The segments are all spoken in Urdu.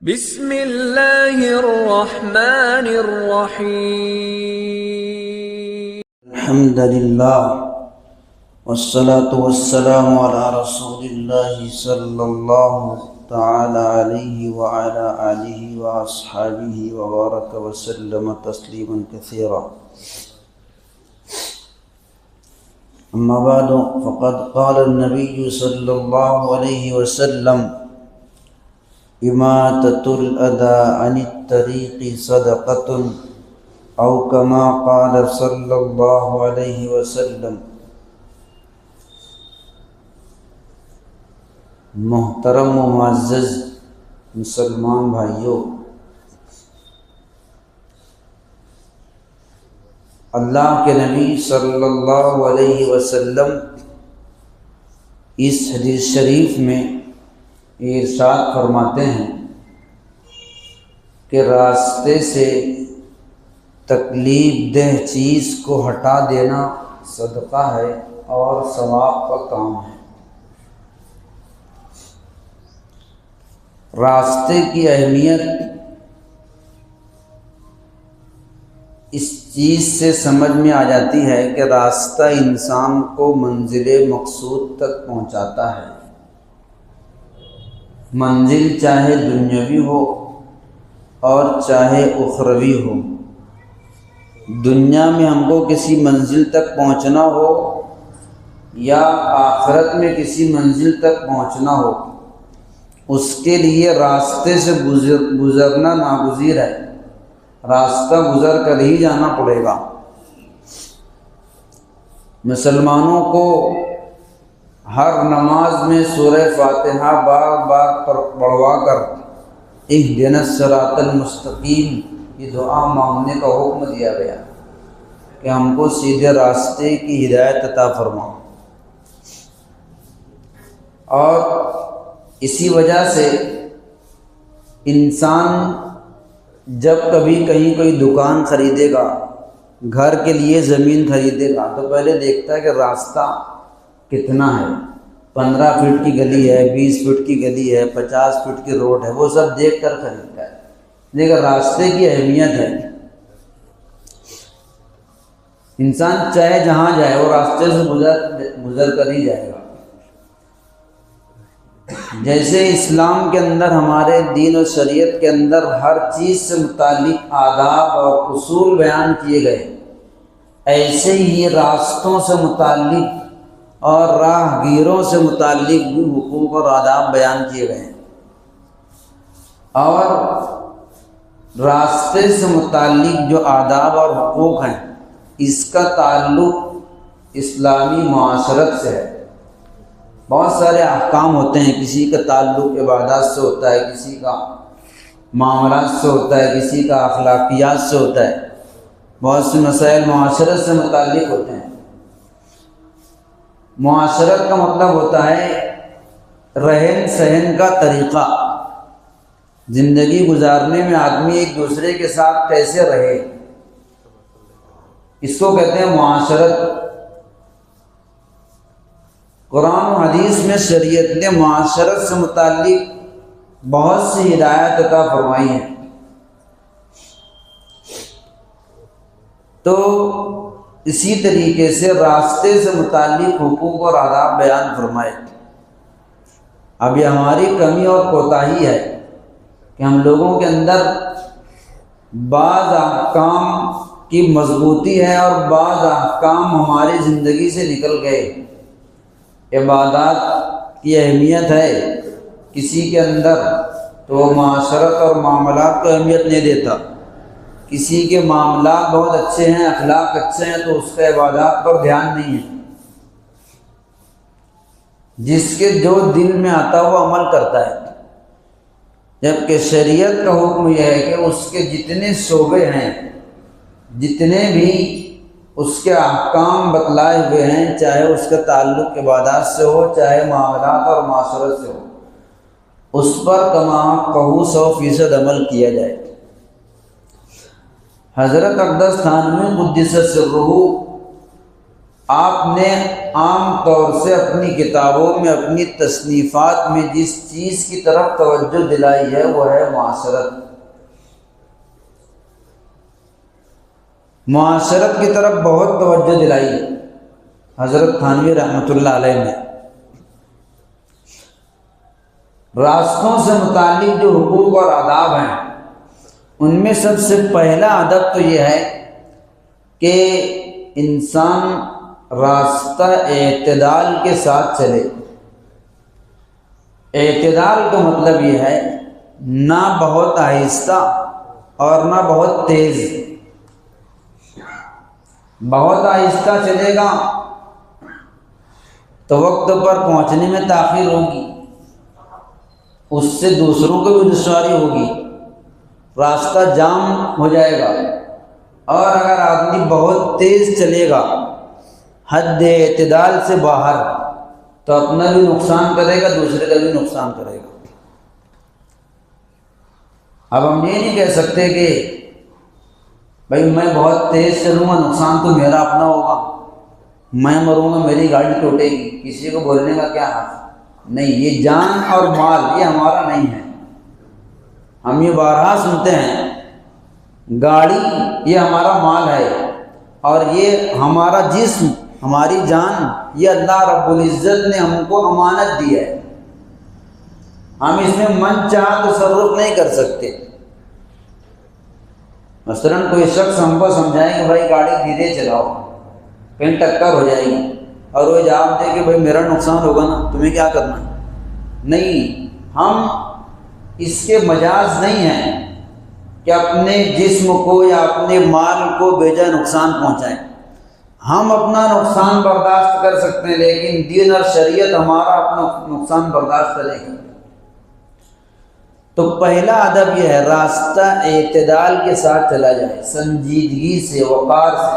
بسم اللہ الرحمن الرحیم۔ الحمد للہ والصلاة والسلام علی رسول اللہ صلی اللہ تعالی علیہ وعلی آلہ واصحابہ وبارک وسلم تسلیما کثیرا۔ اما بعد فقد قال النبی صلی اللہ علیہ وسلم اماطۃ الاذى عن الطریق صدقۃ او کما قال صلی اللہ علیہ وسلم۔ محترم و معزز مسلمان بھائیوں، اللہ کے نبی صلی اللہ علیہ وسلم اس حدیث شریف میں ارشاد فرماتے ہیں کہ راستے سے تکلیف دہ چیز کو ہٹا دینا صدقہ ہے اور ثواب کا کام ہے۔ راستے کی اہمیت اس چیز سے سمجھ میں آ جاتی ہے کہ راستہ انسان کو منزل مقصود تک پہنچاتا ہے، منزل چاہے دنیاوی ہو اور چاہے اخروی ہو۔ دنیا میں ہم کو کسی منزل تک پہنچنا ہو یا آخرت میں کسی منزل تک پہنچنا ہو، اس کے لیے راستے سے گزرنا ناگزیر ہے، راستہ گزر کر ہی جانا پڑے گا۔ مسلمانوں کو ہر نماز میں سورہ فاتحہ بار بار پڑھوا کر اہدنا الصراط المستقیم کی دعا مانگنے کا حکم دیا گیا کہ ہم کو سیدھے راستے کی ہدایت عطا فرما۔ اور اسی وجہ سے انسان جب کبھی کہیں کوئی دکان خریدے گا، گھر کے لیے زمین خریدے گا، تو پہلے دیکھتا ہے کہ راستہ کتنا ہے، 15 فٹ کی گلی ہے، 20 فٹ کی گلی ہے، 50 فٹ کی روڈ ہے، وہ سب دیکھ کر خریدتا ہے۔ لیکن راستے کی اہمیت ہے، انسان چاہے جہاں جائے وہ راستے سے گزر کر ہی جائے گا۔ جیسے اسلام کے اندر، ہمارے دین و شریعت کے اندر ہر چیز سے متعلق آداب اور اصول بیان کیے گئے، ایسے ہی راستوں سے متعلق اور راہ گیروں سے متعلق بھی حقوق اور آداب بیان کیے گئے ہیں۔ اور راستے سے متعلق جو آداب اور حقوق ہیں، اس کا تعلق اسلامی معاشرت سے ہے۔ بہت سارے احکام ہوتے ہیں، کسی کا تعلق عبادات سے ہوتا ہے، کسی کا معاملات سے ہوتا ہے، کسی کا اخلاقیات سے ہوتا ہے، بہت سے مسائل معاشرت سے متعلق ہوتے ہیں۔ معاشرت کا مطلب ہوتا ہے رہن سہن کا طریقہ، زندگی گزارنے میں آدمی ایک دوسرے کے ساتھ کیسے رہے، اس کو کہتے ہیں معاشرت۔ قرآن و حدیث میں شریعت نے معاشرت سے متعلق بہت سی ہدایت عطا فرمائی ہیں۔ تو اسی طریقے سے راستے سے متعلق حقوق اور آداب بیان فرمائے۔ اب یہ ہماری کمی اور کوتاہی ہے کہ ہم لوگوں کے اندر بعض احکام کی مضبوطی ہے اور بعض احکام ہماری زندگی سے نکل گئے۔ عبادات کی اہمیت ہے کسی کے اندر تو وہ معاشرت اور معاملات کو اہمیت نہیں دیتا، کسی کے معاملات بہت اچھے ہیں، اخلاق اچھے ہیں، تو اس کا عبادات پر دھیان نہیں ہے۔ جس کے جو دل میں آتا وہ عمل کرتا ہے، جبکہ شریعت کا حکم یہ ہے کہ اس کے جتنے شعبے ہیں، جتنے بھی اس کے احکام بتلائے ہوئے ہیں، چاہے اس کا تعلق عبادات سے ہو، چاہے معاملات اور معاشرت سے ہو، اس پر تمام 100% عمل کیا جائے۔ حضرت اقدس تھانوی قدس سرہ آپ نے عام طور سے اپنی کتابوں میں، اپنی تصنیفات میں جس چیز کی طرف توجہ دلائی ہے وہ ہے معاشرت۔ معاشرت کی طرف بہت توجہ دلائی ہے حضرت تھانوی رحمۃ اللہ علیہ نے۔ راستوں سے متعلق جو حقوق اور آداب ہیں ان میں سب سے پہلا ادب تو یہ ہے کہ انسان راستہ اعتدال کے ساتھ چلے۔ اعتدال کا مطلب یہ ہے نہ بہت آہستہ اور نہ بہت تیز۔ بہت آہستہ چلے گا تو وقت پر پہنچنے میں تاخیر ہوگی، اس سے دوسروں کو بھی دشواری ہوگی، راستہ جام ہو جائے گا۔ اور اگر آدمی بہت تیز چلے گا حد اعتدال سے باہر تو اپنا بھی نقصان کرے گا، دوسرے کا بھی نقصان کرے گا۔ اب ہم یہ نہیں کہہ سکتے کہ بھائی میں بہت تیز چلوں گا نقصان تو میرا اپنا ہوگا، میں مروں گا میری گاڑی ٹوٹے گی، کسی کو بولنے کا کیا حق؟ نہیں، یہ جان اور مال یہ ہمارا نہیں ہے۔ ہم یہ بارہا سنتے ہیں گاڑی یہ ہمارا مال ہے اور یہ ہمارا جسم، ہماری جان یہ اللہ رب العزت نے ہم کو امانت دی ہے، ہم اس میں من چاہ تصرف نہیں کر سکتے۔ مثلا کوئی شخص ہم کو سمجھائے کہ بھائی گاڑی دھیرے چلاؤ کہیں ٹکر ہو جائے گی، اور وہ جواب دے کہ بھائی میرا نقصان ہوگا نا، تمہیں کیا کرنا ہے؟ نہیں، ہم اس کے مجاز نہیں ہیں کہ اپنے جسم کو یا اپنے مال کو بے جا نقصان پہنچائیں۔ ہم اپنا نقصان برداشت کر سکتے ہیں لیکن دین اور شریعت ہمارا اپنا نقصان برداشت کرے گی۔ تو پہلا ادب یہ ہے راستہ اعتدال کے ساتھ چلا جائے، سنجیدگی سے، وقار سے۔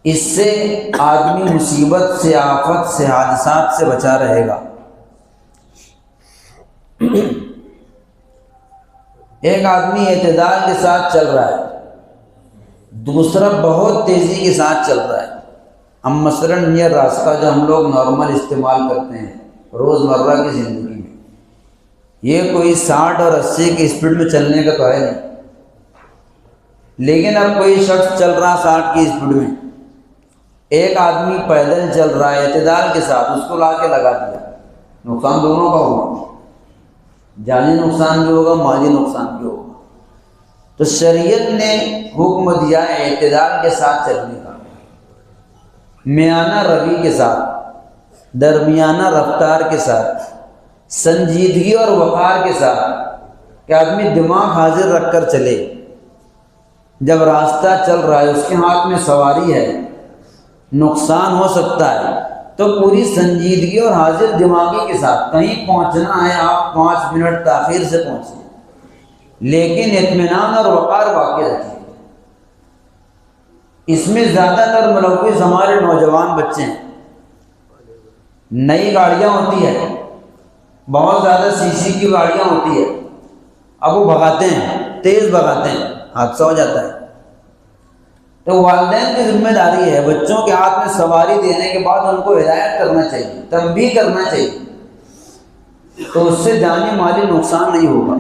اس سے آدمی مصیبت سے، آفت سے، حادثات سے بچا رہے گا۔ ایک آدمی اعتدال کے ساتھ چل رہا ہے، دوسرا بہت تیزی کے ساتھ چل رہا ہے۔ ہم مثلاً یہ راستہ جو ہم لوگ نارمل استعمال کرتے ہیں روزمرہ کی زندگی میں، یہ کوئی 60 اور 80 کی اسپیڈ میں چلنے کا تو ہے نہیں، لیکن اب کوئی شخص چل رہا 60 کی اسپیڈ میں، ایک آدمی پیدل چل رہا ہے اعتدال کے ساتھ، اس کو لا کے لگا دیا، نقصان دونوں کا ہوگا، جانی نقصان بھی ہوگا، مالی نقصان بھی ہوگا۔ تو شریعت نے حکم دیا اعتدال کے ساتھ چلنے کا، میانہ روی کے ساتھ، درمیانہ رفتار کے ساتھ، سنجیدگی اور وقار کے ساتھ، کہ آدمی دماغ حاضر رکھ کر چلے۔ جب راستہ چل رہا ہے، اس کے ہاتھ میں سواری ہے، نقصان ہو سکتا ہے، تو پوری سنجیدگی اور حاضر دماغی کے ساتھ کہیں پہنچنا ہے، آپ 5 منٹ تاخیر سے پہنچیں لیکن اطمینان اور وقار باقی رکھیں۔ اس میں زیادہ تر ملوث ہمارے نوجوان بچے ہیں۔ نئی گاڑیاں ہوتی ہیں، بہت زیادہ سی سی کی گاڑیاں ہوتی ہے، اب وہ بھگاتے ہیں، تیز بھگاتے ہیں، حادثہ ہو جاتا ہے۔ تو والدین کی ذمہ داری ہے بچوں کے ہاتھ میں سواری دینے کے بعد ان کو ہدایت کرنا چاہیے، تنبیہ کرنا چاہیے، تو اس سے جانی مالی نقصان نہیں ہوگا۔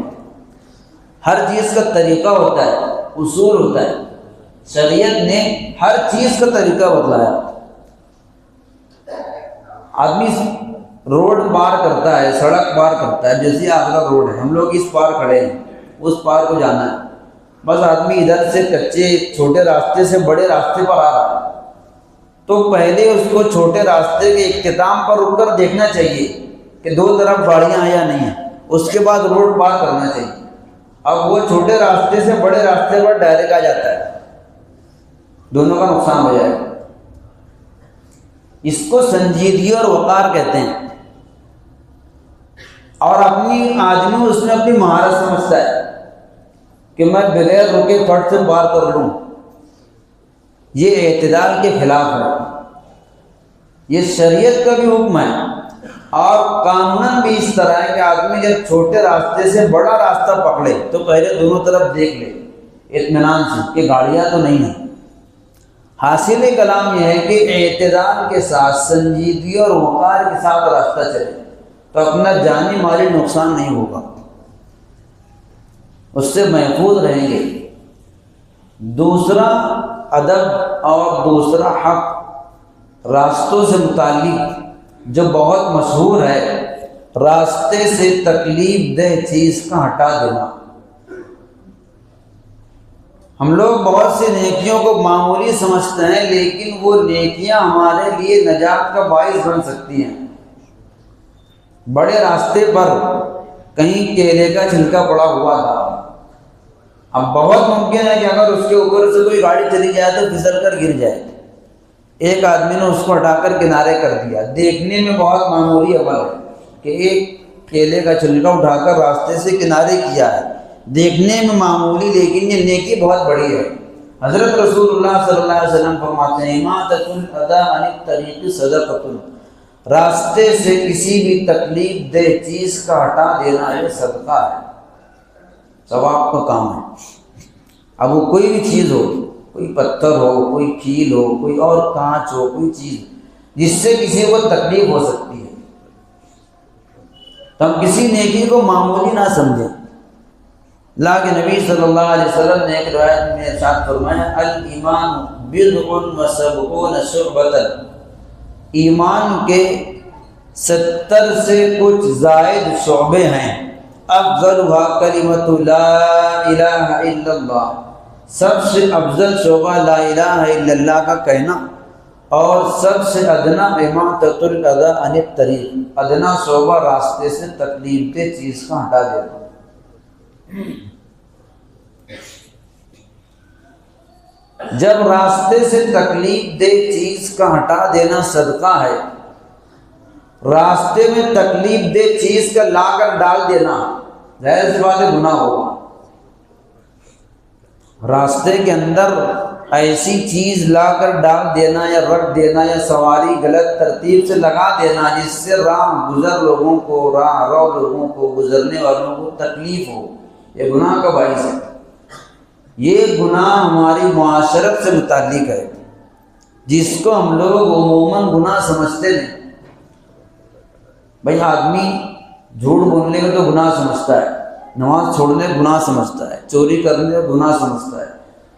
ہر چیز کا طریقہ ہوتا ہے، اصول ہوتا ہے، شریعت نے ہر چیز کا طریقہ بتلایا۔ آدمی روڈ پار کرتا ہے، سڑک پار کرتا ہے، جیسے آگرہ روڈ ہے، ہم لوگ اس پار کھڑے ہیں، اس پار کو جانا ہے، بس آدمی ادھر سے کچے چھوٹے راستے سے بڑے راستے پر آ رہا ہے، تو پہلے اس کو چھوٹے راستے کے اختتام پر رک کر دیکھنا چاہیے کہ دو طرف گاڑیاں ہیں یا نہیں ہیں، اس کے بعد روڈ پار کرنا چاہیے۔ اب وہ چھوٹے راستے سے بڑے راستے پر ڈائریکٹ آ جاتا ہے، دونوں کا نقصان ہو جائے گا۔ اس کو سنجیدگی اور وقار کہتے ہیں، اور اپنی آدمی اس میں اپنی مہارت سمجھتا ہے کہ میں بغیر رکے پھٹ سے پار کر لوں، یہ اعتدال کے خلاف ہے۔ یہ شریعت کا بھی حکم ہے اور قانوناً بھی اس طرح ہے کہ آدمی جب چھوٹے راستے سے بڑا راستہ پکڑے تو پہلے دونوں طرف دیکھ لے، اطمینان سے کہ گاڑیاں تو نہیں ہیں۔ حاصل کلام یہ ہے کہ اعتدال کے ساتھ، سنجیدگی اور وقار کے ساتھ راستہ چلے تو اپنا جانی مالی نقصان نہیں ہوگا، اس سے محفوظ رہیں گے۔ دوسرا ادب اور دوسرا حق راستوں سے متعلق جو بہت مشہور ہے، راستے سے تکلیف دہ چیز کا ہٹا دینا۔ ہم لوگ بہت سی نیکیوں کو معمولی سمجھتے ہیں، لیکن وہ نیکیاں ہمارے لیے نجات کا باعث بن سکتی ہیں۔ بڑے راستے پر کہیں کیلے کا چھلکا پڑا ہوا تھا، اب بہت ممکن ہے کہ اگر اس کے اوپر سے کوئی گاڑی چلی جائے تو پھسل کر گر جائے۔ ایک آدمی نے اس کو ہٹا کر کنارے کر دیا۔ دیکھنے میں بہت معمولی عمل ہے کہ ایک کیلے کا چھلکا اٹھا کر راستے سے کنارے کیا ہے، دیکھنے میں معمولی، لیکن یہ نیکی بہت بڑی ہے۔ حضرت رسول اللہ صلی اللہ علیہ وسلم فرماتے ہیں اماطۃ الاذی عن الطریق صدقۃ، راستے سے کسی بھی تکلیف دہ چیز کا ہٹا دینا یہ صدقہ ہے، ثواب کا کام ہے۔ اب وہ کوئی بھی چیز ہو، کوئی پتھر ہو، کوئی کیل ہو، کوئی اور کانچ ہو، کوئی چیز جس سے کسی کو تکلیف ہو سکتی ہے، تو ہم کسی نیکی کو معمولی نہ سمجھیں۔ اللہ کے نبی صلی اللہ علیہ وسلم نے ایک روایت میں ارشاد فرمایا الایمان بضع و سبعون شعبۃ، ایمان کے 70 سے کچھ زائد شعبے ہیں۔ افضلها کلمۃ لا الہ الا اللہ، سب سے افضل شعبہ لا الہ الا اللہ کا کہنا، اور سب سے ادنا اماطۃ الاذی عن الطریق، ادنا شعبہ راستے سے تکلیف دہ چیز کا ہٹا دینا۔ جب راستے سے تکلیف دہ چیز کا ہٹا دینا صدقہ ہے، راستے میں تکلیف دہ چیز کا لا کر ڈال دینا ظاہر سی بات ہے گناہ ہوگا۔ راستے کے اندر ایسی چیز لا کر ڈال دینا یا رکھ دینا یا سواری غلط ترتیب سے لگا دینا جس سے راہ گزر لوگوں کو، راہ رو لوگوں کو، گزرنے والوں کو تکلیف ہو، یہ گناہ کا باعث ہے۔ یہ گناہ ہماری معاشرت سے متعلق ہے، جس کو ہم لوگ عموماً گناہ سمجھتے نہیں۔ بھئی آدمی جھوٹ بولنے کو تو گناہ سمجھتا ہے، نماز چھوڑنے کو گناہ سمجھتا ہے، چوری کرنے کو گناہ سمجھتا ہے،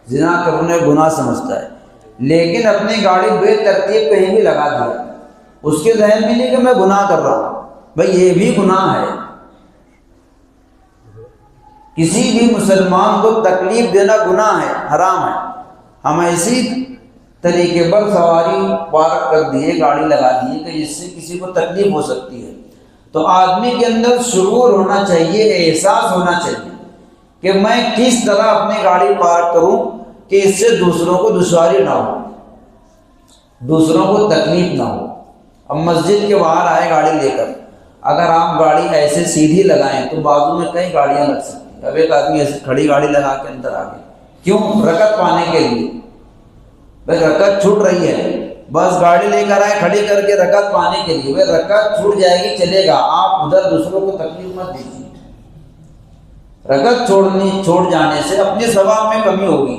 زنا کرنے کو گناہ سمجھتا ہے، لیکن اپنی گاڑی بے ترتیب کہیں بھی لگا دیا، اس کے ذہن میں نہیں کہ میں گناہ کر رہا ہوں، بھئی یہ بھی گناہ ہے۔ کسی بھی مسلمان کو تکلیف دینا گناہ ہے، حرام ہے۔ ہم ایسی طریقے پر سواری پارک کر دیے، گاڑی لگا دیے کہ جس سے کسی کو تکلیف ہو سکتی ہے، تو آدمی کے اندر شعور ہونا چاہیے، احساس ہونا چاہیے کہ میں کس طرح اپنی گاڑی پارک کروں کہ اس سے دوسروں کو دشواری نہ ہو، دوسروں کو تکلیف نہ ہو۔ اب مسجد کے باہر آئے گاڑی لے کر، اگر آپ گاڑی ایسے سیدھی لگائیں تو بازو میں کئی گاڑیاں لگ سکتی ہیں۔ اب ایک آدمی ایسے کھڑی گاڑی لگا کے اندر آ گئی، کیوں؟ رکعت پانے کے لیے، بھائی رکعت چھوٹ رہی ہے، بس گاڑی لے کر آئے کھڑی کر کے رکعت پانے کے لیے، بھائی رکعت چھوٹ جائے گی چلے گا، آپ ادھر دوسروں کو تکلیف مت دیجیے۔ رکعت چھوڑ جانے سے اپنے ثواب میں کمی ہوگی،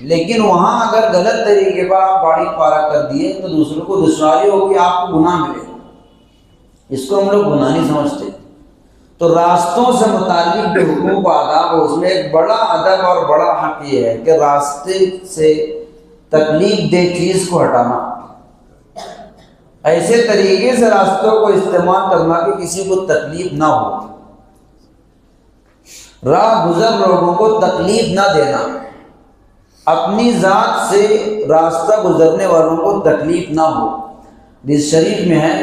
لیکن وہاں اگر غلط طریقے پر آپ گاڑی پارک کر دیے تو دوسروں کو دشواری ہوگی، آپ کو گناہ ملے گا۔ اس کو ہم لوگ گناہ نہیں سمجھتے۔ تو راستوں سے متعلق جو حقوق و آداب اس میں ایک بڑا ادب اور بڑا حق یہ ہے کہ راستے سے تکلیف دہ چیز کو ہٹانا، ایسے طریقے سے راستوں کو استعمال کرنا کہ کسی کو تکلیف نہ ہو، راہ گزر لوگوں کو تکلیف نہ دینا، اپنی ذات سے راستہ گزرنے والوں کو تکلیف نہ ہو۔ حدیث شریف میں ہے،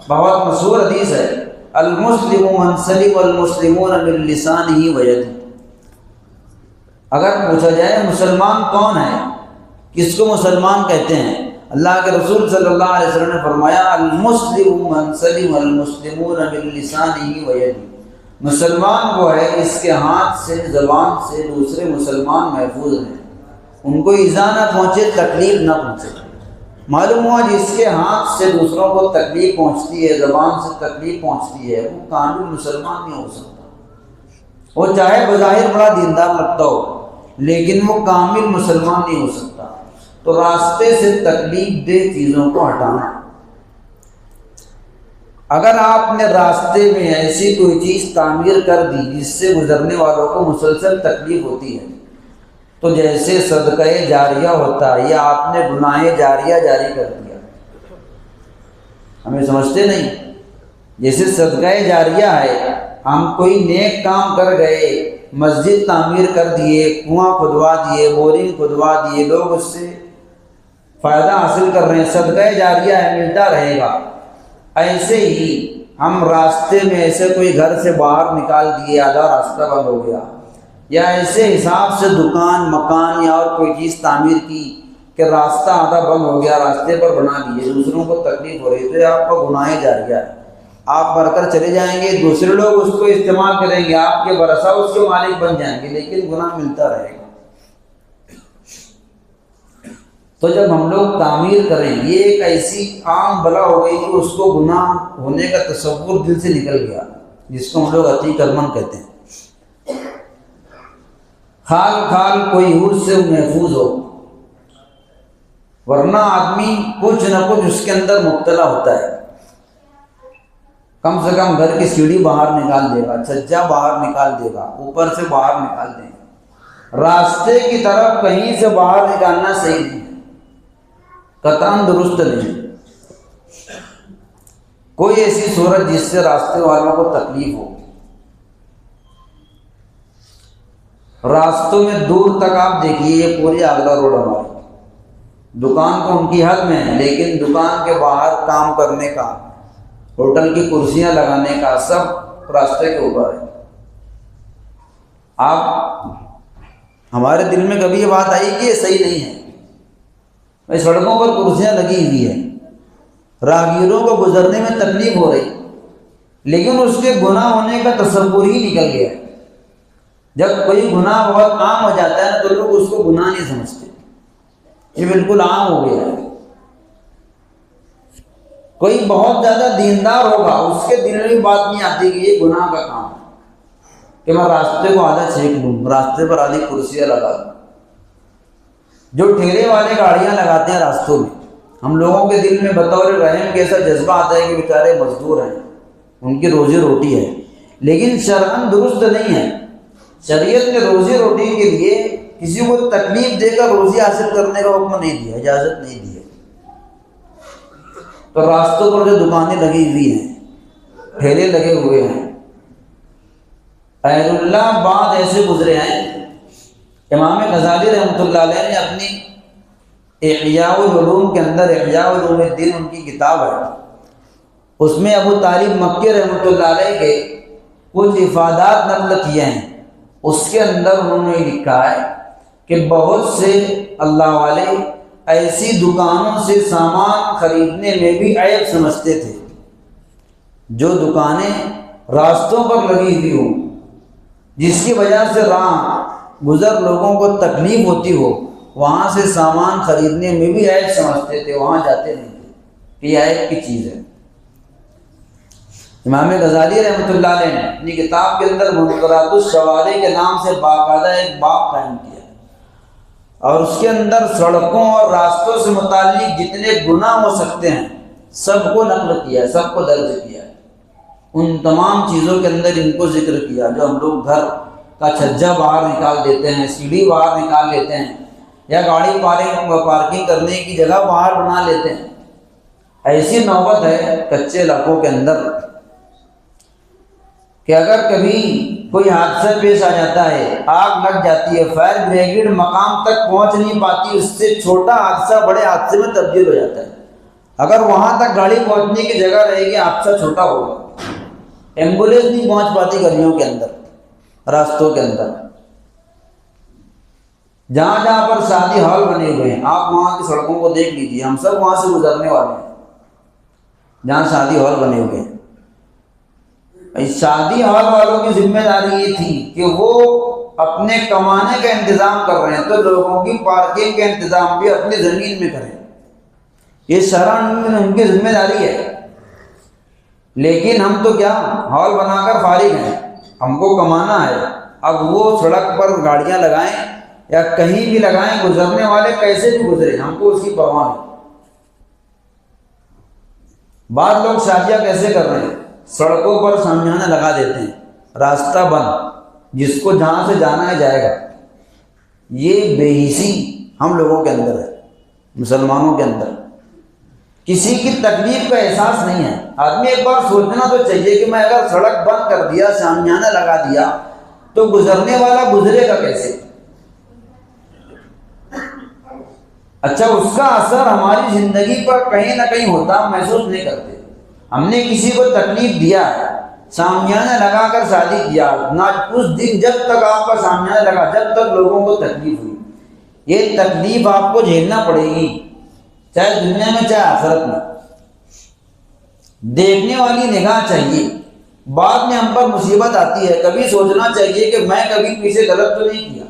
بہت مشہور حدیث ہے، المسلم من سلم المسلمون من لسانہ ویدہ۔ اگر پوچھا جائے مسلمان کون ہے، کس کو مسلمان کہتے ہیں، اللہ کے رسول صلی اللہ علیہ وسلم نے فرمایا المسلم من سلم المسلمون من لسانہ ویدہ، مسلمان وہ ہے اس کے ہاتھ سے، زبان سے دوسرے مسلمان محفوظ ہیں، ان کو ایذا نہ پہنچے، تکلیف نہ پہنچے۔ معلوم ہوا جس کے ہاتھ سے دوسروں کو تکلیف پہنچتی ہے، زبان سے تکلیف پہنچتی ہے، وہ کامل مسلمان نہیں ہو سکتا۔ وہ چاہے بظاہر بڑا دیندار لگتا ہو، لیکن وہ کامل مسلمان نہیں ہو سکتا۔ تو راستے سے تکلیف دہ چیزوں کو ہٹانا۔ اگر آپ نے راستے میں ایسی کوئی چیز تعمیر کر دی جس سے گزرنے والوں کو مسلسل تکلیف ہوتی ہے، تو جیسے صدقہ جاریہ ہوتا ہے، یا آپ نے گناہ جاریہ جاری کر دیا۔ ہمیں سمجھتے نہیں، جیسے صدقہ جاریہ ہے، ہم کوئی نیک کام کر گئے، مسجد تعمیر کر دیے، کنواں کھدوا دیے، بورنگ کھدوا دیے، لوگ اس سے فائدہ حاصل کر رہے ہیں، صدقہ جاریہ ہے، ملتا رہے گا۔ ایسے ہی ہم راستے میں ایسے کوئی گھر سے باہر نکال دیے، آدھا راستہ بند ہو گیا، یا ایسے حساب سے دکان مکان یا اور کوئی چیز تعمیر کی کہ راستہ آدھا بند ہو گیا، راستے پر بنا دیے، دوسروں کو تکلیف ہو رہی ہے، تو یہ آپ کا گناہ جاریہ ہے۔ آپ بڑھ کر چلے جائیں گے، دوسرے لوگ اس کو استعمال کریں گے، آپ کے ورثہ اس کے مالک بن جائیں گے، لیکن گناہ ملتا رہے گا۔ تو جب ہم لوگ تعمیر کریں، یہ ایک ایسی عام بلا ہو گئی کہ اس کو گناہ ہونے کا تصور دل سے نکل گیا، جس کو ہم لوگ عتیق المن کہتے ہیں۔ خال خال کوئی حوض سے محفوظ ہو، ورنہ آدمی کچھ نہ کچھ اس کے اندر مبتلا ہوتا ہے۔ کم سے کم گھر کی سیڑھی باہر نکال دے گا، چھجا باہر نکال دے گا، اوپر سے باہر نکال دے گا، راستے کی طرف کہیں سے باہر نکالنا صحیح نہیں ہے، قطعاً درست نہیں۔ کوئی ایسی صورت جس سے راستے والوں کو تکلیف ہو۔ راستوں میں دور تک آپ دیکھیے، یہ پوری آگرہ روڈ ہماری، دکان تو ان کی حد میں ہے، لیکن دکان کے باہر کام کرنے کا، ہوٹل کی کرسیاں لگانے کا، سب راستے کے اوپر ہے۔ آپ ہمارے دل میں کبھی یہ بات آئی کہ یہ صحیح نہیں ہے؟ بھائی سڑکوں پر کرسیاں لگی ہوئی ہیں، راہگیروں کو گزرنے میں تکلیف ہو رہی، لیکن اس کے گناہ ہونے کا تصور ہی نکل گیا۔ جب کوئی گناہ بہت عام ہو جاتا ہے تو لوگ اس کو گناہ نہیں سمجھتے، یہ بالکل عام ہو گیا ہے۔ کوئی بہت زیادہ دیندار ہوگا، اس کے دل میں بھی بات نہیں آتی کہ یہ گناہ کا کام ہے کہ میں راستے کو آدھا چھینک لوں، راستے پر آدھی کرسیاں لگا دوں۔ جو ٹھیلے والے گاڑیاں لگاتے ہیں راستوں میں، ہم لوگوں کے دل میں بطور رحم کیسا جذبہ آتا ہے کہ بیچارے مزدور ہیں، ان کی روزی روٹی ہے، لیکن شرعاً درست نہیں ہے۔ شریعت نے روزی روٹی کے لیے کسی کو تکلیف دے کر روزی حاصل کرنے کا حکم نہیں دیا، اجازت نہیں دی ہے۔ تو راستوں پر جو دکانیں لگی ہوئی ہیں، ٹھیلے لگے ہوئے ہیں، خیر اللہ بعد ایسے گزرے ہیں۔ امام غزالی رحمۃ اللہ علیہ نے اپنی احیاء العلوم کے اندر، احیاء علوم الدین ان کی کتاب ہے، اس میں ابو طالب مکی رحمۃ اللہ علیہ کے کچھ افادات نقل کیے ہیں۔ اس کے اندر انہوں نے لکھا ہے کہ بہت سے اللہ والے ایسی دکانوں سے سامان خریدنے میں بھی عیب سمجھتے تھے، جو دکانیں راستوں پر لگی ہوئی ہوں، جس کی وجہ سے راہ گزر لوگوں کو تکلیف ہوتی ہو، وہاں سے سامان خریدنے میں بھی عیب سمجھتے تھے، وہاں جاتے نہیں تھے کہ یہ عیب کی چیز ہے۔ امام غزالی رحمۃ اللہ علیہ نے اپنی کتاب کے اندر منکرات الشوارع کے نام سے باقاعدہ ایک باب قائم کیا، اور اس کے اندر سڑکوں اور راستوں سے متعلق جتنے گناہ ہو سکتے ہیں سب کو نقل کیا ہے، سب کو درج کیا ہے۔ ان تمام چیزوں کے اندر ان کو ذکر کیا جو ہم لوگ گھر کا چھجا باہر نکال دیتے ہیں، سیڑھی باہر نکال لیتے ہیں، یا گاڑی پارکنگ کرنے کی جگہ باہر بنا لیتے ہیں۔ ایسی نوبت ہے کچے علاقوں کے اندر کہ اگر کبھی کوئی حادثہ پیش آ جاتا ہے، آگ لگ جاتی ہے، فائر بریگیڈ مقام تک پہنچ نہیں پاتی، اس سے چھوٹا حادثہ بڑے حادثے میں تبدیل ہو جاتا ہے۔ اگر وہاں تک گاڑی پہنچنے کی جگہ رہے گی، حادثہ چھوٹا ہوگا۔ ایمبولینس نہیں پہنچ پاتی گلیوں کے اندر، راستوں کے اندر۔ جہاں جہاں پر شادی ہال بنے ہوئے ہیں، آپ وہاں کی سڑکوں کو دیکھ لیجیے، ہم سب وہاں سے گزرنے والے ہیں جہاں شادی ہال بنے ہوئے ہیں۔ شادی ہال والوں کی ذمہ داری یہ تھی کہ وہ اپنے کمانے کا انتظام کر رہے ہیں تو لوگوں کی پارکنگ کا انتظام بھی اپنی زمین میں کریں، یہ شرعاً ان کی ذمہ داری ہے۔ لیکن ہم تو کیا ہال بنا کر فارغ ہیں، ہم کو کمانا ہے۔ اب وہ سڑک پر گاڑیاں لگائیں یا کہیں بھی لگائیں، گزرنے والے کیسے بھی گزرے، ہم کو اس کی پرواہ نہیں۔ بعض لوگ شادیاں کیسے کر رہے ہیں، سڑکوں پر شامیانہ لگا دیتے ہیں، راستہ بند، جس کو جہاں سے جانا ہے جائے گا۔ یہ بے حسی ہم لوگوں کے اندر ہے، مسلمانوں کے اندر۔ کسی کی تکلیف کا احساس نہیں ہے۔ آدمی ایک بار سوچنا تو چاہیے کہ میں اگر سڑک بند کر دیا، شامیانہ لگا دیا، تو گزرنے والا گزرے گا کیسے؟ اچھا، اس کا اثر ہماری زندگی پر کہیں نہ کہیں ہوتا، ہم محسوس نہیں کرتے۔ ہم نے کسی کو تکلیف دیا ہے، شامیانہ لگا کر شادی کیا، نہ اس دن جب تک آپ کا شامیانہ لگا، جب تک لوگوں کو تکلیف ہوئی، یہ تکلیف آپ کو جھیلنا پڑے گی، چاہے دنیا میں چاہے آخرت میں۔ دیکھنے والی نگاہ چاہیے۔ بعد میں ہم پر مصیبت آتی ہے، کبھی سوچنا چاہیے کہ میں کبھی کسی غلط تو نہیں کیا،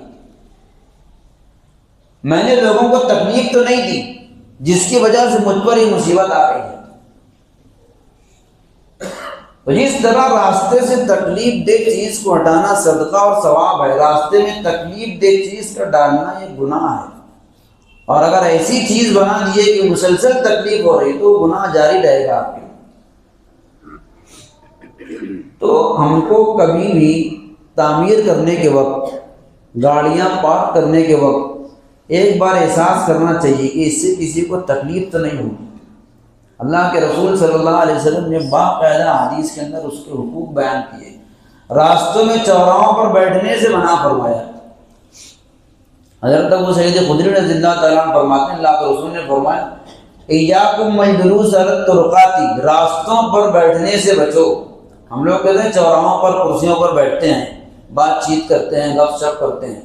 میں نے لوگوں کو تکلیف تو نہیں دی جس کی وجہ سے مجھ پر یہ مصیبت آ رہی ہے۔ تو اس طرح راستے سے تکلیف دہ چیز کو ہٹانا صدقہ اور ثواب ہے۔ راستے میں تکلیف دہ چیز کا ڈالنا یہ گناہ ہے، اور اگر ایسی چیز بنا دیے کہ مسلسل تکلیف ہو رہی تو گناہ جاری رہے گا آپ کے۔ تو ہم کو کبھی بھی تعمیر کرنے کے وقت، گاڑیاں پارک کرنے کے وقت ایک بار احساس کرنا چاہیے کہ اس سے کسی کو تکلیف تو نہیں ہوگی۔ اللہ کے رسول صلی اللہ علیہ وسلم نے باقاعدہ حدیث کے اندر اس کے حقوق بیان کیے۔ راستوں میں چوراہوں پر بیٹھنے سے منع فرمایا۔ حضرت ابو سعید خدری رضی اللہ تعالیٰ عنہ فرماتے ہیں، اللہ کے رسول نے فرمایا، ایاکم والجلوس علی الطرقات، راستوں پر بیٹھنے سے بچو۔ ہم لوگ کہتے ہیں چوراہوں پر کرسیوں پر بیٹھتے ہیں، بات چیت کرتے ہیں، گپ شپ کرتے ہیں۔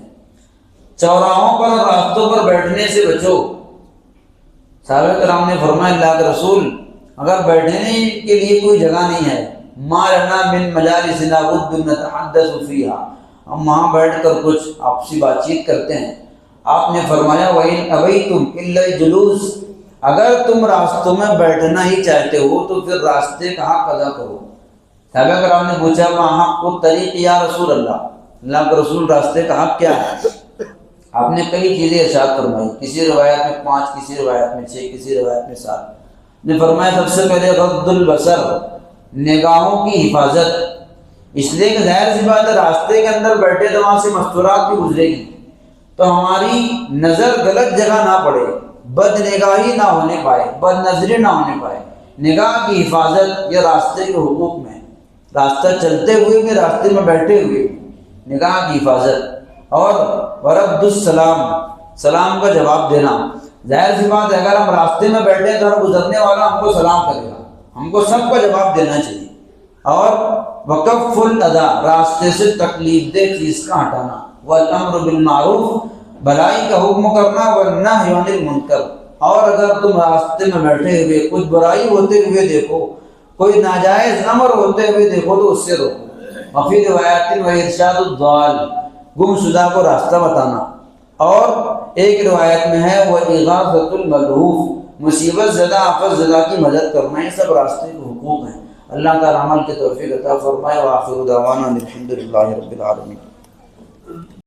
چوراہوں پر اور راستوں پر بیٹھنے سے بچو۔ صحابہ کرام نے فرمایا، اللہ کے رسول، اگر بیٹھنے کے لیے کوئی جگہ نہیں ہے، ما لنا من مجالسنا بد نتحدث فیہا، ہم وہاں بیٹھ کر کچھ آپسی بات چیت کرتے ہیں۔ آپ نے فرمایا، وَإِنْ أَبَيْتُمْ إِلَّا الْجُلُوسَ، اگر تم راستوں میں بیٹھنا ہی چاہتے ہو تو پھر راستے کا حق ادا کرو۔ صحابہ کرام نے پوچھا، ما حق الطریق یا رسول اللہ، اللہ کے رسول راستے کا حق کیا ہے؟ آپ نے کئی چیزیں ارشاد فرمائی، کسی روایت میں 5، کسی روایت میں 6، کسی روایت میں 7۔ نے فرمایا سب سے پہلے غض البصر، نگاہوں کی حفاظت، اس لیے کہ ظاہر سی بات ہے راستے کے اندر بیٹھے تو وہاں سے مستورات بھی گزرے گی، تو ہماری نظر غلط جگہ نہ پڑے، بد نگاہی نہ ہونے پائے، بد نظری نہ ہونے پائے۔ نگاہ کی حفاظت یہ راستے کے حقوق میں، راستہ چلتے ہوئے بھی، راستے میں بیٹھے ہوئے نگاہ کی حفاظت، اور ورد السلام، سلام کا جواب دینا۔ ظاہر سی بات ہے اگر ہم راستے میں بیٹھے تو ہر گزرنے والا ہم کو سلام کرے گا، ہم کو سب کا جواب دینا چاہیے۔ اور وکف الاذی، راستے سے تکلیف دہ چیز کا ہٹانا، والامر بالمعروف، بھلائی کا حکم کرنا، والنہی عن المنکر، اور اگر تم راستے میں بیٹھے ہوئے کچھ برائی ہوتے ہوئے دیکھو، کوئی ناجائز امر ہوتے ہوئے دیکھو تو اس سے روکو۔ وفی روایت وارشاد الضال، گم شدہ کو راستہ بتانا، اور ایک روایت میں ہے وہ اغاثۃ الملہوف، مصیبت زدہ آفت زدہ کی مدد کرنا، یہ سب راستے کے حقوق ہیں۔ اللہ تعالیٰ عمل کی توفیق عطا فرمائے۔ وآخر دعوانا الحمد للہ رب العالمین۔